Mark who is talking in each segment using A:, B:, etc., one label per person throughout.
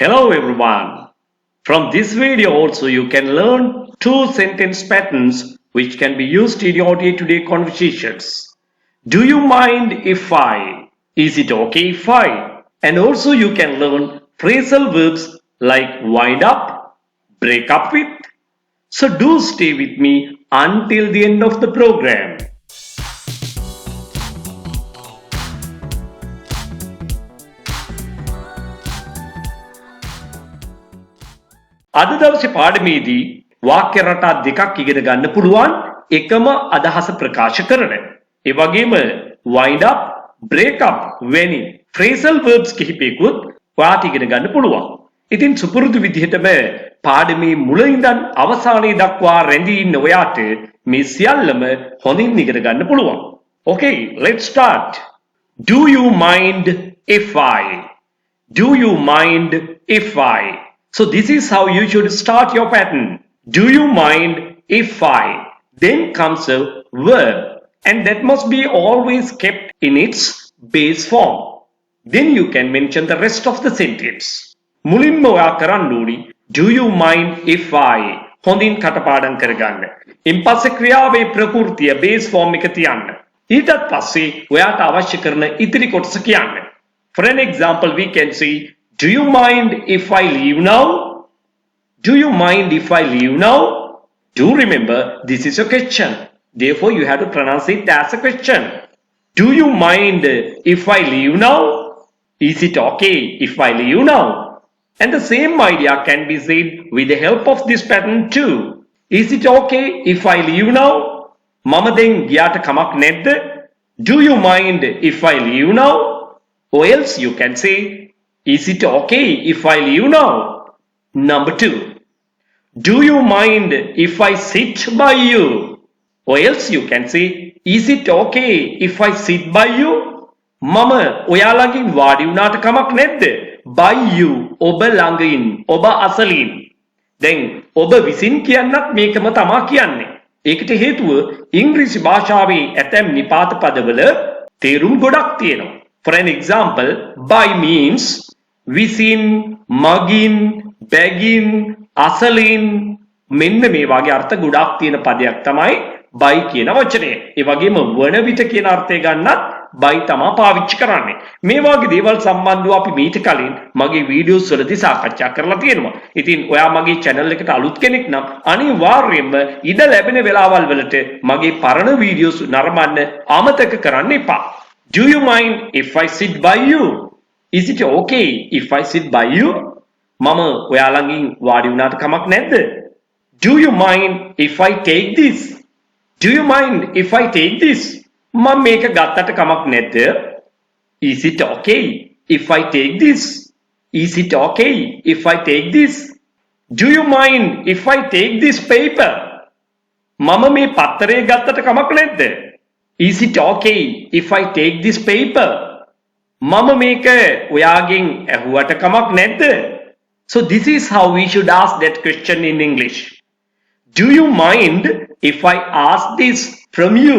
A: Hello everyone. From this video also you can learn two sentence patterns which can be used in your day-to-day conversations. Do you mind if I? Is it okay if I? And also you can learn phrasal verbs like wind up, break up with. So do stay with me until the end of the program. අද දවසේ පාඩමේදී වාක්‍ය රටා දෙකක් ඉගෙන ගන්න පුළුවන් එකම අදහස ප්‍රකාශ කරන. ඒ වගේම wind up, break up වැනි phrasal verbs කිහිපයකුත් ඔයාට ඉගෙන ගන්න පුළුවන්. ඉතින් සුපුරුදු විදිහටම පාඩමේ මුල ඉඳන් අවසානයේ දක්වා රැඳී ඉන්න ඔයාට මේ සියල්ලම හොඳින් ඉගෙන ගන්න පුළුවන්. Okay, let's start. Do you mind if I? Do you mind if I? So this is how you should start your pattern. Do you mind if I? Then comes a verb and that must be always kept in its base form. Then you can mention the rest of the sentence. මුලින්ම ඔයා කරන්න ඕනි do you mind if I හොඳින් කටපාඩම් කරගන්න. ඉන්පස්සේ ක්‍රියාවේ ප්‍රകൃතිය base form එක තියන්න. ඊටත් පස්සේ ඔයාට අවශ්‍ය කරන ඉතිරි කොටස කියන්න. For an example we can say do you mind if I leave now? Do you mind if I leave now? Do remember this is a question. Therefore you have to pronounce it as a question. Do you mind if I leave now? Is it okay if I leave now? And the same idea can be said with the help of this pattern too. Is it okay if I leave now? මම දැන් ගියාට කමක් නැද්ද? Do you mind if I leave now? Or else you can say is it okay if I leave now? Number 2. Do you mind if I sit by you? Or else you can say is it okay if I sit by you? මම ඔයාලගෙන් වාඩි වුණාට කමක් නැද්ද? By you ඔබ ළඟින් ඔබ අසලින්. දැන් ඔබ විසින් කියන්නත් මේකම තමා කියන්නේ. ඒකට හේතුව ඉංග්‍රීසි භාෂාවේ ඇතැම් නිපාත පදවල තේරුම් ගොඩක් තියෙනවා. For an example, by means විසින්, මගින්, බැගින්, අසලින් මෙන්න මේ වගේ අර්ථ ගොඩක් තියෙන පදයක් තමයි by කියන වචනය. ඒ වගේම වන විට කියන අර්ථය ගන්නත් by තමයි පාවිච්චි කරන්නේ. මේ වගේ දේවල් සම්බන්ධව අපි මීට කලින් මගේ වීඩියෝස් වලදී සාකච්ඡා කරලා තියෙනවා. ඉතින් ඔයා මගේ channel එකට අලුත් කෙනෙක් නම් අනිවාර්යයෙන්ම ඉඩ ලැබෙන වෙලාවල් වලට මගේ පරණ වීඩියෝස් නරඹන්න අමතක කරන්න එපා. Do you mind if I sit by you? Is it okay if I sit by you? මම ඔයා ළඟින් වාඩි වුණාට කමක් නැද්ද? Do you mind if I take this? Do you mind if I take this? මම මේක ගත්තට කමක් නැද්ද? Is it okay if I take this? Is it okay if I take this? Do you mind if I take this paper? මම මේ පත්තරය ගත්තට කමක් නැද්ද? Is it okay if I take this paper? මම මේක ඔයාගෙන් ඇහුවට කමක් නැද්ද? So this is how we should ask that question in English. Do you mind if I ask this from you?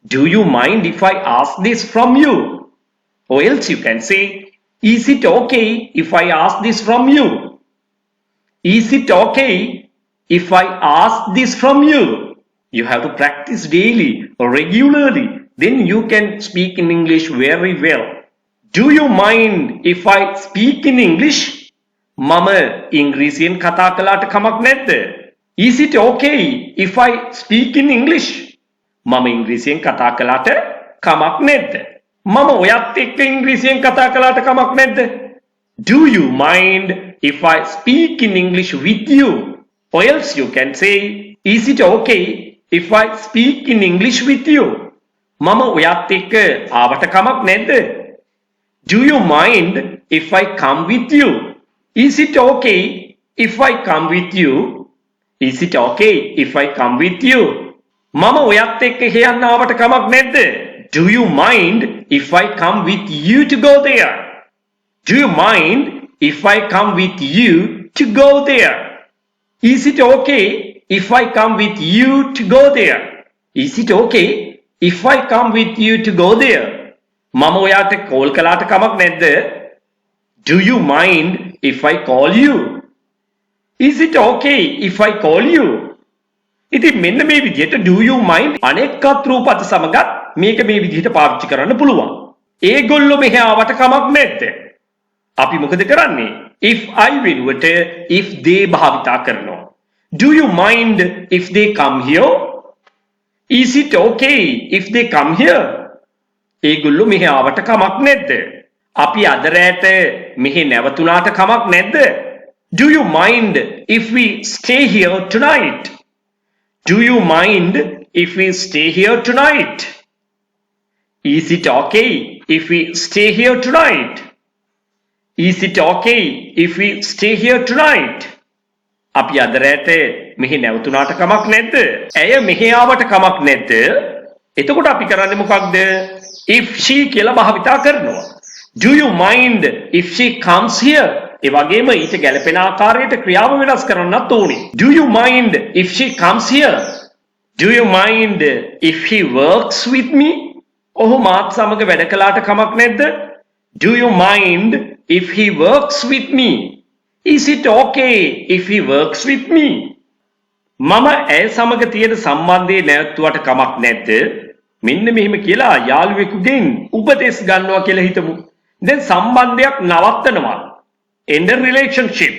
A: Do you mind if I ask this from you? Or else you can say, is it okay if I ask this from you? Is it okay if I ask this from you? You have to practice daily or regularly. Then you can speak in English very well. Do you mind if I speak in English? මම ඉංග්‍රීසියෙන් කතා කළාට කමක් නැද්ද? Is it okay if I speak in English? මම ඉංග්‍රීසියෙන් කතා කළාට කමක් නැද්ද? මම ඔයත් එක්ක ඉංග්‍රීසියෙන් කතා කළාට කමක් නැද්ද? Do you mind if I speak in English with you? Or else you can say, is it okay if I speak in English with you? මම ඔයත් එක්ක ආවට කමක් නැද්ද? Do you mind if I come with you? Is it okay if I come with you? Is it okay if I come with you? මම ඔයත් එක්ක යන්න ආවට කමක් නැද්ද? Do you mind if I come with you to go there? Do you mind if I come with you to go there? Is it okay if I come with you to go there? Is it okay if I come with you to go there? මම ඔයාට call කළාට කමක් නැද්ද? Do you mind if I call you? Is it okay if I call you? ඉතින් මෙන්න මේ විදිහට do you mind අනෙක් අත්රූපත සමගත් මේක මේ විදිහට පාවිච්චි කරන්න පුළුවන්. ඒගොල්ලෝ මෙහි ආවට කමක් නැද්ද? අපි මොකද කරන්නේ? if I වෙනුවට if they භාවිතා කරනවා. Do you mind if they come here? Is it okay if they come here? ඒගොල්ලෝ මෙහි ආවට කමක් නැද්ද? අපි අද රැට මෙහි නැවතුණාට කමක් නැද්ද? Do you mind if we stay here tonight? Do you mind if we stay here tonight? Is it okay if we stay here tonight? Is it okay if we stay here tonight? අපි අද රැට මෙහි නැවතුණාට කමක් නැද්ද? ඇය මෙහි ආවට කමක් නැද්ද? එතකොට අපි කරන්නේ මොකක්ද? if she කියලා භාවිතා කරනවා. Do you mind if she comes here? ඒ වගේම ඊට ගැලපෙන ආකාරයට ක්‍රියාව වෙනස් කරන්නත් ඕනේ. Do you mind if she comes here? Do you mind if he works with me? ඔහු මාත් සමග වැඩ කළාට කමක් නැද්ද? Do you mind if he works with me? Is it okay if he works with me? මම ඇය සමග තියෙන සම්බන්ධය නැවතුවට කමක් නැද්ද? මෙන්න මෙහෙම කියලා යාළුවෙකුගෙන් උපදෙස් ගන්නවා කියලා හිතමු. දැන් සම්බන්ධයක් නවත්තනවා. end a relationship.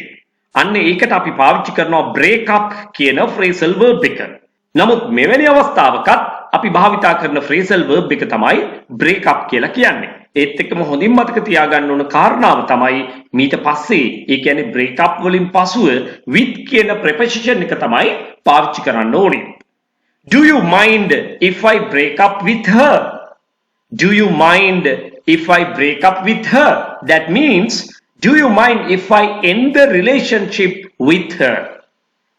A: අන්න ඒකට අපි පාවිච්චි කරනවා break up කියන phrasal verb එක. නමුත් මෙවැනි අවස්ථාවකත් අපි භාවිතා කරන phrasal verb එක තමයි break up කියලා කියන්නේ. ඒත් එක්කම හොඳින් මතක තියාගන්න ඕන කාරණාව තමයි මීට පස්සේ ඒ කියන්නේ break up වලින් පසුව with කියන preposition එක තමයි පාවිච්චි කරන්න ඕනේ. Do you mind if I break up with her? Do you mind if I break up with her? That means, do you mind if I end the relationship with her?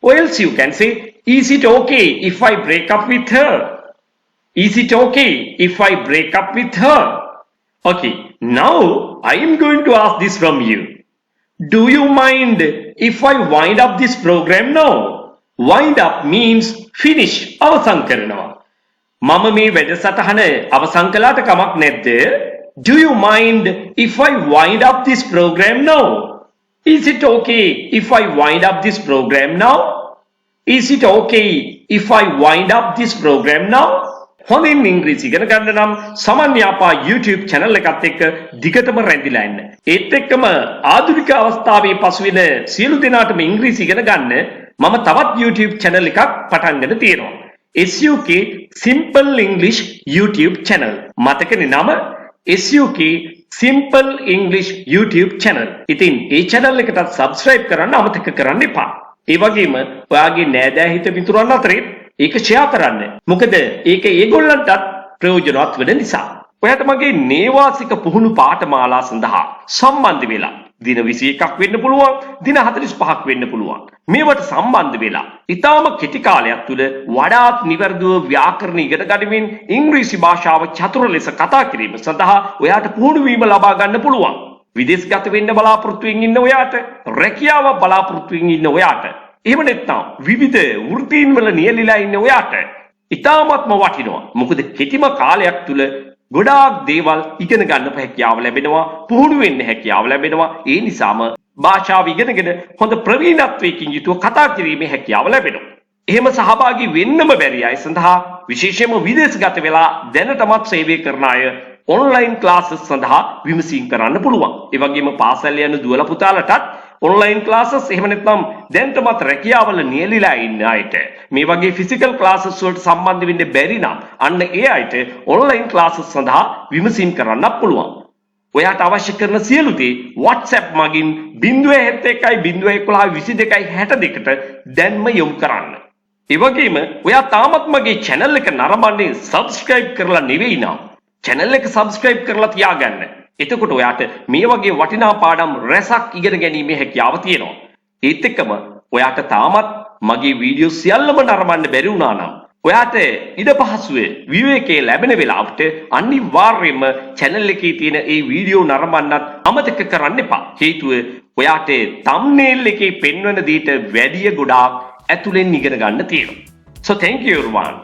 A: Or else you can say, is it okay if I break up with her? Is it okay if I break up with her? Okay, now I am going to ask this from you. Do you mind if I wind up this program now? Wind up means finish, අවසන් කරනවා. මම මේ වැඩසටහන අවසන් කළාට කමක් නැද්ද? Do you mind if I wind up this program now? Is it okay if I wind up this program now? Is it okay if I wind up this program now? හොඳින් ඉංග්‍රීසි ඉගෙන ගන්න නම් සමන් යාපා YouTube channel එකත් එක්ක දිගටම රැඳිලා ඉන්න. ඒත් එක්කම ආධුනික අවස්ථාවේ පසුවෙන සියලු දෙනාටම ඉංග්‍රීසි ඉගෙන ගන්න මම තවත් YouTube channel එකක් පටන් ගන්න තියෙනවා. SUK Simple English YouTube channel. මතකනේ නම SUK Simple English YouTube channel. ඉතින් ඒ channel එකටත් subscribe කරන්න අමතක කරන්න එපා. ඒ වගේම ඔයාගේ නෑදෑ හිත මිතුරන් අතරේ ඒක share කරන්න. මොකද ඒක ඒගොල්ලන්ටත් ප්‍රයෝජනවත් වෙන නිසා. ඔයාට මගේ නේවාසික පුහුණු පාඨමාලා සඳහා සම්බන්ධ වෙලා දින 21ක් වෙන්න පුළුවන්, දින 45ක් වෙන්න පුළුවන්. මේවට සම්බන්ධ වෙලා ඊටාම කෙටි කාලයක් තුල වඩාත් නිවැරදිව ව්‍යාකරණ ඉගෙන ගනිමින් ඉංග්‍රීසි භාෂාව චතුර ලෙස කතා කිරීම සඳහා ඔයාට පුහුණු වීම ලබා ගන්න පුළුවන්. විදේශගත වෙන්න බලාපොරොත්තු වෙමින් ඉන්න ඔයාට, රැකියාව බලාපොරොත්තු වෙමින් ඉන්න ඔයාට, එහෙම නැත්නම් විවිධ වෘත්තීන් වල නියැලීලා ඉන්න ඔයාට ඊටාමත්ම වටිනවා. මොකද කෙටිම කාලයක් තුල ගොඩාක් දේවල් ඉගෙන ගන්න හැකියාව ලැබෙනවා, පුහුණු වෙන්න හැකියාව ලැබෙනවා. ඒ නිසාම භාෂාව ඉගෙනගෙන හොඳ ප්‍රවීණත්වයකින් යුතුව කතා කිරීමේ හැකියාව ලැබෙනවා. එහෙම සහභාගී වෙන්නම බැරි අය සඳහා විශේෂයෙන්ම විදේශගත වෙලා දැනටමත් සේවය කරන අය ඔන්ලයින් ක්ලාසස් සඳහා විමසීම් කරන්න පුළුවන්. ඒ වගේම පාසල් යන දුවලා පුතාලටත් ඔන්ලයින් ක්ලාසස් එහෙම නැත්නම් දැනටමත් රැකියාවල නියැලීලා ඉන්න අයට මේ වගේ ෆිසිකල් ක්ලාසස් වලට සම්බන්ධ වෙන්න බැරි නම් අන්න ඒ අයට ඔන්ලයින් ක්ලාසස් සඳහා විමසීම් කරන්නත් පුළුවන්. ඔයාට අවශ්‍ය කරන සියලු දේ WhatsApp මගින් 071 දැන්ම යොමු කරන්න. ඒ වගේම ඔයා තාමත් මගේ channel එක නරඹන්නේ subscribe කරලා නෙවෙයි නම් channel එක subscribe කරලා තියාගන්න. එතකොට ඔයාට මේ වගේ වටිනා පාඩම් රැසක් ඉගෙන ගැනීමේ හැකියාව තියෙනවා. ඒත් එක්කම ඔයාට තාමත් මගේ වීඩියෝ සියල්ලම නරඹන්න බැරි වුණා නම් ඔයාට ඉඩ පහසුවේ විවේකයේ ලැබෙන වෙලාවට අනිවාර්යයෙන්ම channel එකේ තියෙන ඒ වීඩියෝ නරඹන්නත් අමතක කරන්න එපා. හේතුව ඔයාට thumbnail එකේ පෙන්වන දේට වැඩිය ගොඩාක් ඇතුලෙන් ඉගෙන ගන්න තියෙනවා. So thank you everyone.